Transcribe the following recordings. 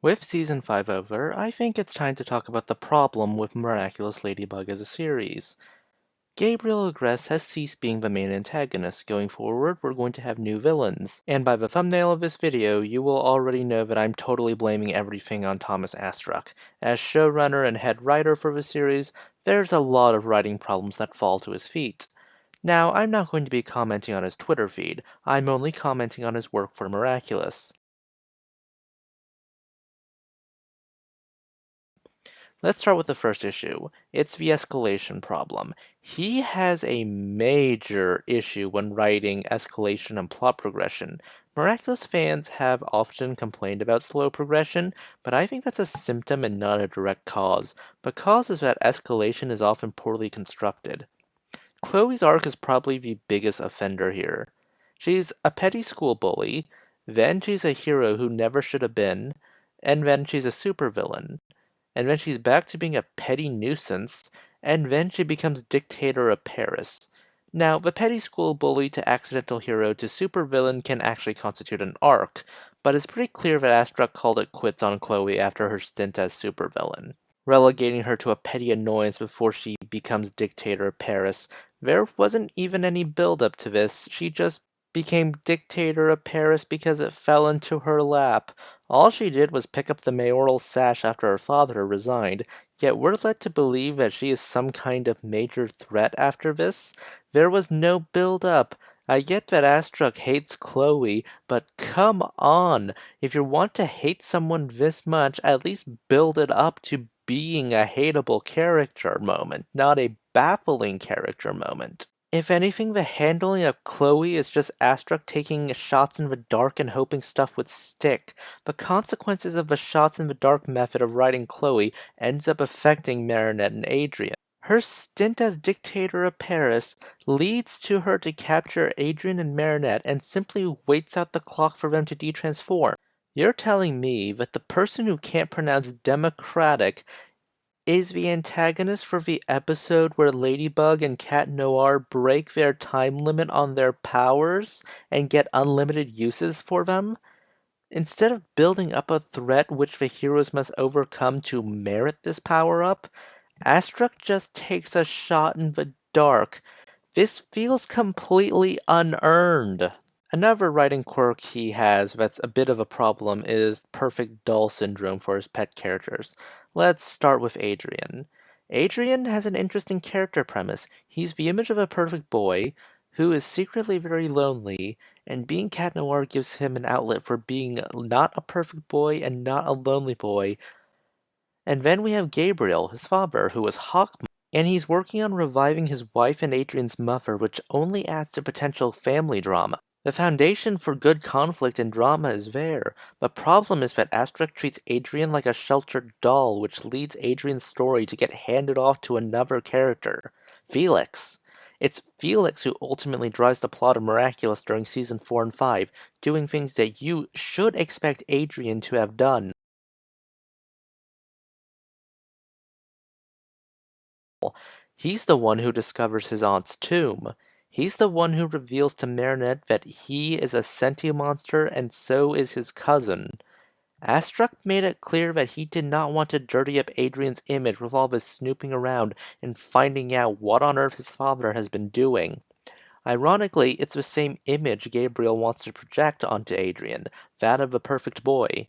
With Season 5 over, I think it's time to talk about the problem with Miraculous Ladybug as a series. Gabriel Agreste has ceased being the main antagonist. Going forward, we're going to have new villains. And by the thumbnail of this video, you will already know that I'm totally blaming everything on Thomas Astruc. As showrunner and head writer for the series, there's a lot of writing problems that fall to his feet. Now, I'm not going to be commenting on his Twitter feed, I'm only commenting on his work for Miraculous. Let's start with the first issue. It's the escalation problem. He has a major issue when writing escalation and plot progression. Miraculous fans have often complained about slow progression, but I think that's a symptom and not a direct cause. The cause is that escalation is often poorly constructed. Chloe's arc is probably the biggest offender here. She's a petty school bully, then she's a hero who never should have been, and then she's a supervillain. And then she's back to being a petty nuisance, and then she becomes dictator of Paris. Now, the petty school bully to accidental hero to supervillain can actually constitute an arc, but it's pretty clear that Astruc called it quits on Chloe after her stint as supervillain, relegating her to a petty annoyance before she becomes dictator of Paris. There wasn't even any build-up to this, she just became dictator of Paris because it fell into her lap. All she did was pick up the mayoral sash after her father resigned, yet we're led to believe that she is some kind of major threat after this. There was no build-up. I get that Astruc hates Chloe, but come on! If you want to hate someone this much, at least build it up to being a hateable character moment, not a baffling character moment. If anything, the handling of Chloe is just Astruc taking shots in the dark and hoping stuff would stick. The consequences of the shots in the dark method of writing Chloe ends up affecting Marinette and Adrien. Her stint as dictator of Paris leads to her to capture Adrien and Marinette and simply waits out the clock for them to detransform. You're telling me that the person who can't pronounce democratic is the antagonist for the episode where Ladybug and Cat Noir break their time limit on their powers and get unlimited uses for them? Instead of building up a threat which the heroes must overcome to merit this power-up, Astruc just takes a shot in the dark. This feels completely unearned. Another writing quirk he has that's a bit of a problem is perfect doll syndrome for his pet characters. Let's start with Adrien. Adrien has an interesting character premise. He's the image of a perfect boy who is secretly very lonely, and being Cat Noir gives him an outlet for being not a perfect boy and not a lonely boy. And then we have Gabriel, his father, who is Hawk, and he's working on reviving his wife and Adrien's mother, which only adds to potential family drama. The foundation for good conflict and drama is there. The problem is that Astruc treats Adrien like a sheltered doll, which leads Adrien's story to get handed off to another character, Felix. It's Felix who ultimately drives the plot of Miraculous during Season 4 and 5, doing things that you should expect Adrien to have done. He's the one who discovers his aunt's tomb. He's the one who reveals to Marinette that he is a sentient monster and so is his cousin. Astruc made it clear that he did not want to dirty up Adrien's image with all this snooping around and finding out what on earth his father has been doing. Ironically, it's the same image Gabriel wants to project onto Adrien, that of a perfect boy.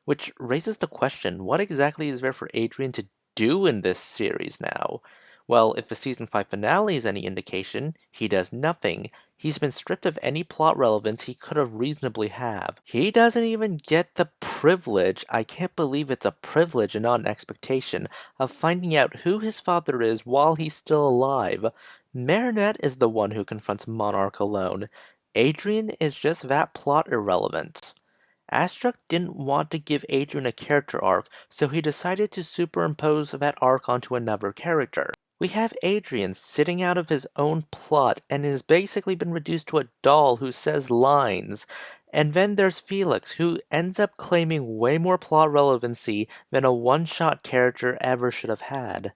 Which raises the question, what exactly is there for Adrien to do in this series now? Well, if the season 5 finale is any indication, he does nothing. He's been stripped of any plot relevance he could have reasonably have. He doesn't even get the privilege, I can't believe it's a privilege and not an expectation, of finding out who his father is while he's still alive. Marinette is the one who confronts Monarch alone. Adrien is just that plot irrelevant. Astruc didn't want to give Adrien a character arc, so he decided to superimpose that arc onto another character. We have Adrien sitting out of his own plot and has basically been reduced to a doll who says lines. And then there's Felix, who ends up claiming way more plot relevancy than a one-shot character ever should have had.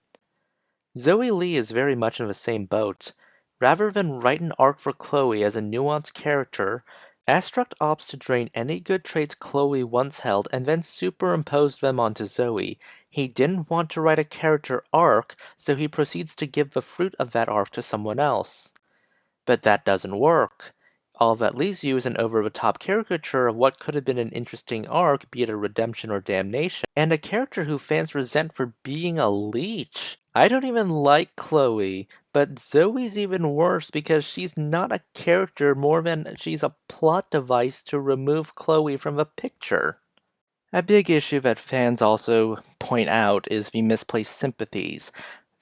Zoe Lee is very much in the same boat. Rather than write an arc for Chloe as a nuanced character, Astruct opts to drain any good traits Chloe once held and then superimposed them onto Zoe. He didn't want to write a character arc, so he proceeds to give the fruit of that arc to someone else. But that doesn't work. All that leaves you is an over-the-top caricature of what could have been an interesting arc, be it a redemption or damnation, and a character who fans resent for being a leech. I don't even like Chloe, but Zoe's even worse because she's not a character more than she's a plot device to remove Chloe from the picture. A big issue that fans also point out is the misplaced sympathies.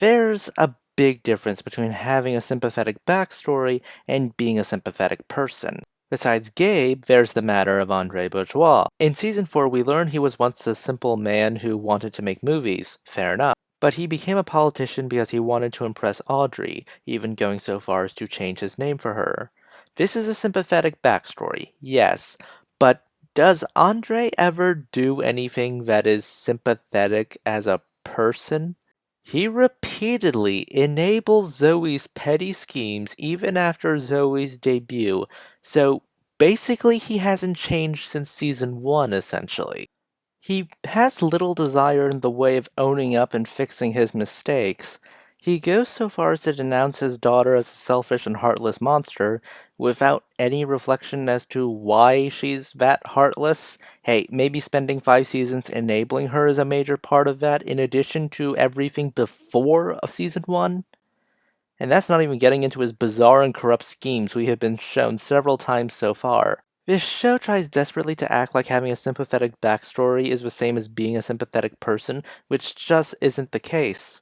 There's a big difference between having a sympathetic backstory and being a sympathetic person. Besides Gabe, there's the matter of Andre Bourgeois. In Season 4, we learn he was once a simple man who wanted to make movies. Fair enough. But he became a politician because he wanted to impress Audrey, even going so far as to change his name for her. This is a sympathetic backstory, yes, but does Andre ever do anything that is sympathetic as a person? He repeatedly enables Zoe's petty schemes even after Zoe's debut, so basically he hasn't changed since Season 1, essentially. He has little desire in the way of owning up and fixing his mistakes. He goes so far as to denounce his daughter as a selfish and heartless monster, without any reflection as to why she's that heartless. Hey, maybe spending 5 seasons enabling her is a major part of that, in addition to everything before Season 1? And that's not even getting into his bizarre and corrupt schemes we have been shown several times so far. This show tries desperately to act like having a sympathetic backstory is the same as being a sympathetic person, which just isn't the case.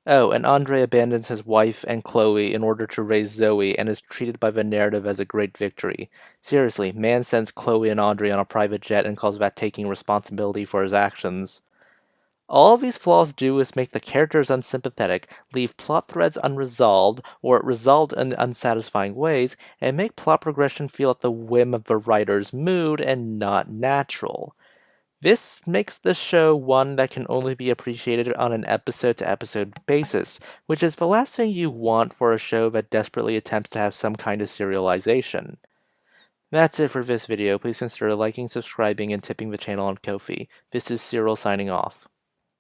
Oh, and Andre abandons his wife and Chloe in order to raise Zoe and is treated by the narrative as a great victory. Seriously, man sends Chloe and Andre on a private jet and calls that taking responsibility for his actions. All these flaws do is make the characters unsympathetic, leave plot threads unresolved or resolved in unsatisfying ways, and make plot progression feel at the whim of the writer's mood and not natural. This makes the show one that can only be appreciated on an episode-to-episode basis, which is the last thing you want for a show that desperately attempts to have some kind of serialization. That's it for this video. Please consider liking, subscribing, and tipping the channel on Ko-fi. This is Cyril signing off.